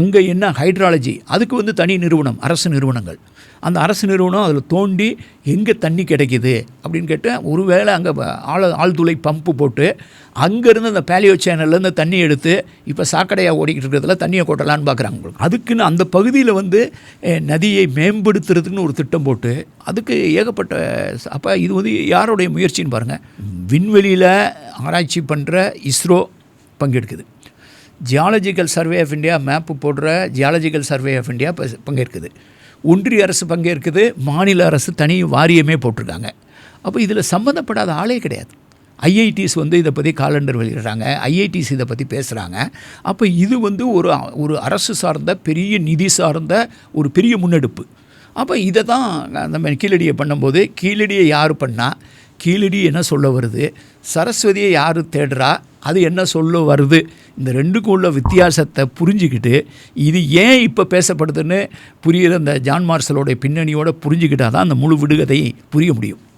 அங்கே என்ன ஹைட்ராலஜி, அதுக்கு வந்து தனி நிறுவனம், அரசு நிறுவனங்கள். அந்த அரசு நிறுவனம் அதில் தோண்டி எங்கே தண்ணி கிடைக்கிது அப்படின்னு கேட்டால், ஒருவேளை அங்கே ஆழ்துளை பம்பு போட்டு அங்கேருந்து அந்த பேலியோ சேனல்லேருந்து தண்ணி எடுத்து இப்போ சாக்கடையாக ஓடிக்கிட்டு இருக்கிறதுல தண்ணியை கொட்டலான்னு பார்க்குறாங்க. அதுக்குன்னு அந்த பகுதியில் வந்து நதியை மேம்படுத்துறதுக்குன்னு ஒரு திட்டம் போட்டு அதுக்கு ஏகப்பட்ட. அப்போ இது வந்து யாருடைய முயற்சின்னு பாருங்கள். விண்வெளியில் ஆராய்ச்சி பண்ணுற இஸ்ரோ பங்கெடுக்குது. Geological survey of India map போடுற ஜியாலஜிக்கல் சர்வே ஆஃப் இந்தியா பங்கேற்குது. ஒன்றிய அரசு பங்கேற்குது. மாநில அரசு தனி வாரியமே போட்டிருக்காங்க. அப்போ இதில் சம்மந்தப்படாத ஆளே கிடையாது. ஐஐடிஸ் வந்து இதை பற்றி காலண்டர் வெளியிடுறாங்க, ஐஐடிஸ் இதை பற்றி பேசுகிறாங்க. அப்போ இது வந்து ஒரு அரசு சார்ந்த பெரிய நிதி சார்ந்த ஒரு பெரிய முன்னெடுப்பு. அப்போ இதை தான் நம்ம கீழடியை பண்ணும்போது, கீழடியை யார் பண்ணால் கீழடி என்ன சொல்ல வருது, சரஸ்வதியை யார் தேடுறா அது என்ன சொல்ல வருது, இந்த ரெண்டுக்கும் உள்ள வித்தியாசத்தை புரிஞ்சுக்கிட்டு இது ஏன் இப்போ பேசப்படுதுன்னு புரிகிற அந்த ஜான் மார்ஷலோடைய பின்னணியோடு புரிஞ்சுக்கிட்டால் தான் அந்த முழு விடுகதையை புரிய முடியும்.